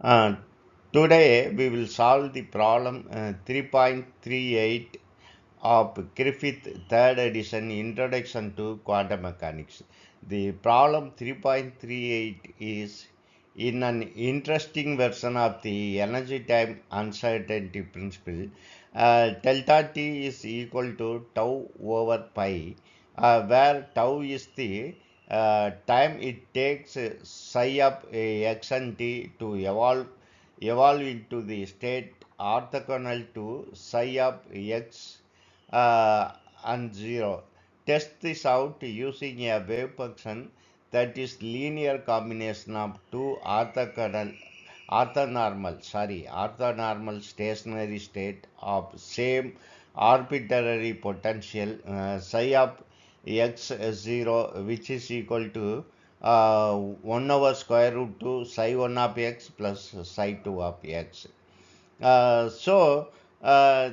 Uh, Today we will solve the problem 3.38 of Griffiths third edition Introduction to Quantum Mechanics. The problem 3.38 is in an interesting version of the energy time uncertainty principle. Delta T is equal to tau over pi, where tau is the time it takes psi of x and t to evolve into the state orthogonal to psi of x and 0. Test this out using a wave function that is linear combination of two orthonormal stationary state of same arbitrary potential psi of x0, which is equal to 1 over square root 2 psi 1 of x plus psi 2 of x. So, uh,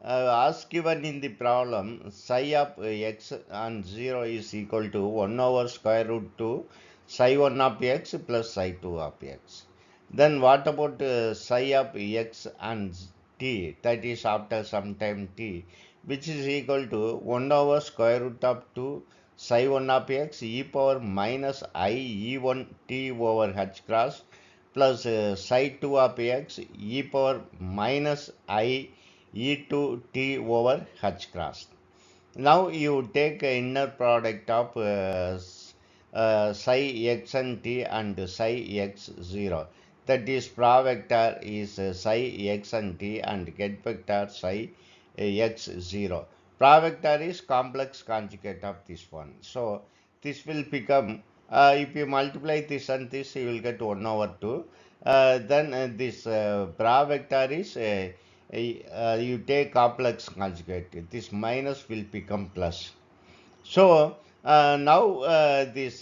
as given in the problem, psi of x and 0 is equal to 1 over square root 2 psi 1 of x plus psi 2 of x. Then what about psi of x and t, that is after some time t, which is equal to 1 over square root of 2 psi 1 of x e power minus I e1 t over h cross plus psi 2 of x e power minus I e2 t over h cross. Now you take a inner product of psi x and t and psi x 0. That is, pra vector is psi x and t and get vector psi x 0. Pra vector is complex conjugate of this one. So this will become, if you multiply this and this, you will get 1 over 2. Then this pra vector is you take complex conjugate, this minus will become plus. So now this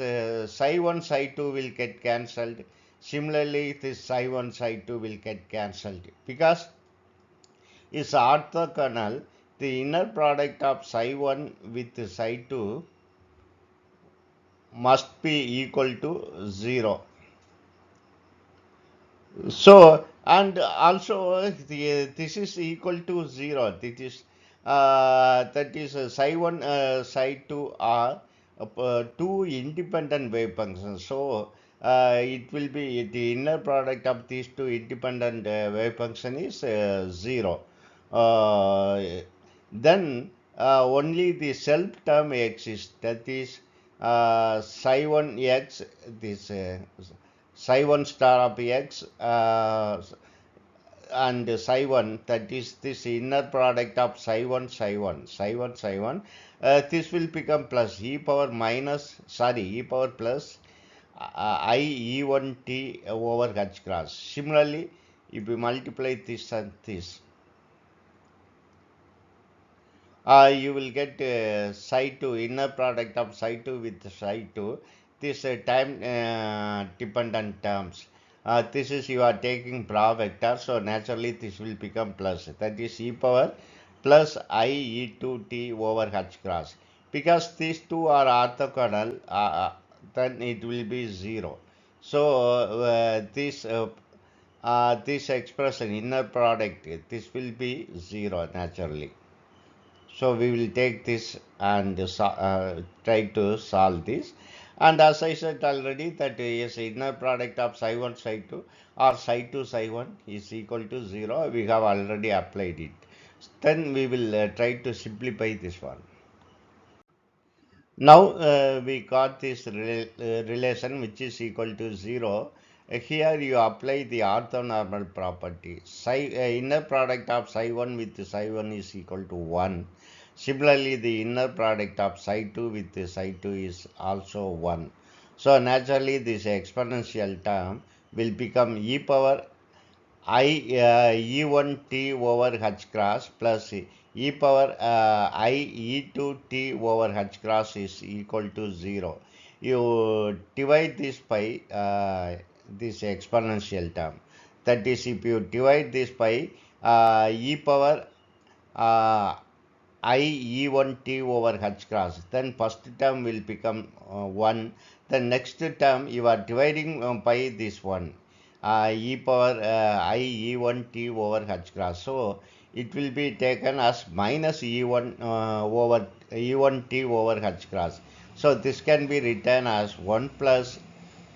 psi 1 psi 2 will get cancelled. Similarly, this psi 1 psi 2 will get cancelled because is orthogonal. The inner product of psi 1 with psi 2 must be equal to 0. So, and also this is equal to 0. That is psi 1, psi 2 are two independent wave functions. So, it will be the inner product of these two independent wave function is 0. Uh, then only the self term exists. That is psi 1 x, this psi 1 star of x and psi 1, that is this inner product of psi 1 psi 1 psi 1 psi 1, this will become plus e power minus, e power plus I e1 t over h cross. Similarly, if we multiply this and this, you will get psi 2, inner product of psi 2 with psi 2, this time dependent terms. This is, you are taking bra vector, so naturally this will become plus, that is e power plus I e2 t over h cross. Because these two are orthogonal, then it will be 0. So this expression inner product, this will be 0 naturally. So we will take this and try to solve this. And as I said already, that yes, inner product of psi 1 psi 2 or psi 2 psi 1 is equal to 0. We have already applied it. Then we will try to simplify this one. Now we got this relation which is equal to 0. Here you apply the orthonormal property. Inner product of psi 1 with psi 1 is equal to 1. Similarly, the inner product of psi 2 with psi 2 is also 1. So naturally, this exponential term will become e power I e1 t over h cross plus e power I e2 t over h cross is equal to 0. You divide this by this exponential term. That is, if you divide this by e power I e1 t over h cross, then first term will become 1. The next term you are dividing by this one. e power I e1 t over h cross. So it will be taken as minus e1 over e1 t over h cross. So this can be written as 1 plus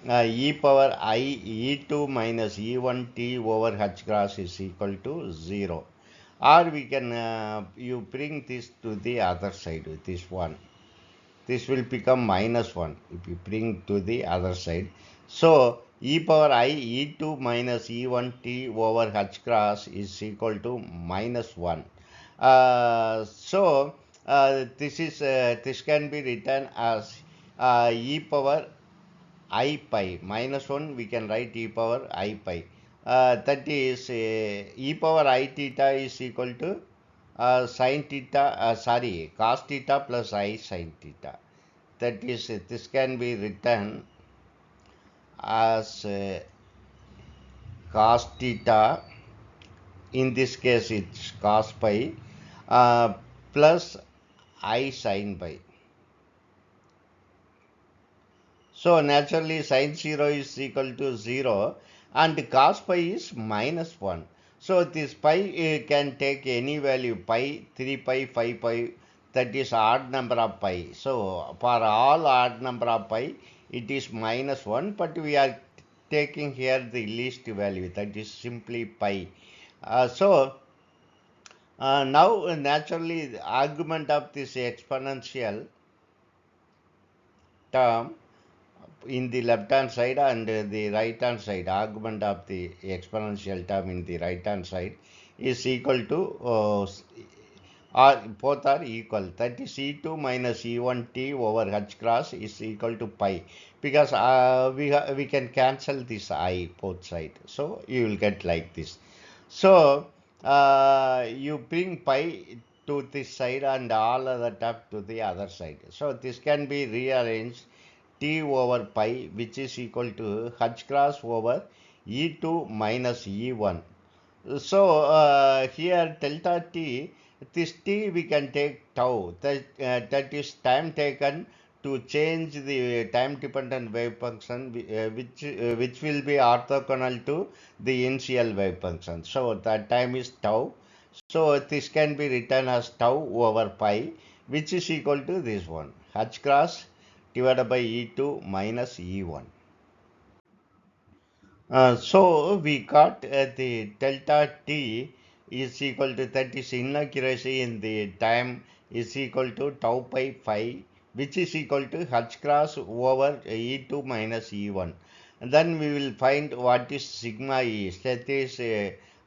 e power I e2 minus e1 t over h cross is equal to 0. Or we can, you bring this to the other side with this one. This will become minus 1 if you bring to the other side. So e power I e2 minus e1 t over h cross is equal to minus 1. This can be written as e power I pi minus 1, we can write e power I pi. That is e power I theta is equal to sin theta, cos theta plus I sin theta. That is, this can be written as cos theta. In this case, it's cos pi plus I sin pi. So naturally sin 0 is equal to 0 and cos pi is minus 1. So this pi can take any value, pi, 3 pi, 5 pi, that is odd number of pi. So for all odd number of pi, it is minus 1, but we are taking here the least value, that is simply pi. Now naturally the argument of this exponential term in the left hand side and the right hand side, argument of the exponential term in the right hand side is equal to both are equal. That is e2 minus e1 t over h cross is equal to pi, because we can cancel this I both side, so you will get like this. So you bring pi to this side and all other term to the other side. So this can be rearranged t over pi, which is equal to h cross over e2 minus e1. So here delta t, this t we can take tau, that is time taken to change the time dependent wave function, which will be orthogonal to the initial wave function. So that time is tau. So this can be written as tau over pi, which is equal to this one, h cross divided by e2 minus e1. So we got the delta t is equal to, that is inaccuracy in the time, is equal to tau pi phi, which is equal to h cross over e2 minus e1. And then we will find what is sigma e, that is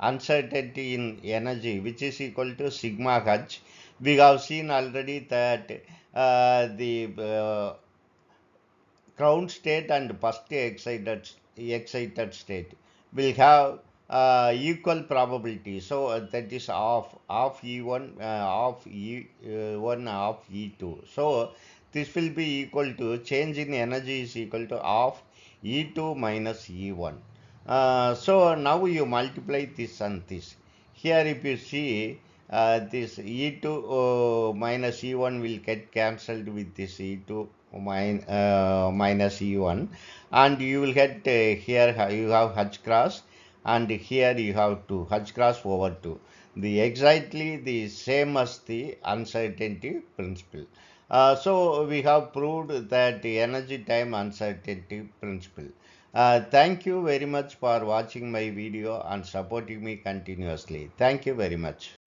uncertainty in energy, which is equal to sigma h. We have seen already that the ground state and first excited state will have equal probability. So that is of E1, of E1, of E2. So this will be equal to, change in energy is equal to of E2 minus E1. So now you multiply this and this. Here if you see, this E2 minus E1 will get cancelled with this E2 minus E1, and you will get here you have h cross and here you have 2, h cross over 2. The exactly the same as the uncertainty principle. So we have proved that the energy time uncertainty principle. Thank you very much for watching my video and supporting me continuously. Thank you very much.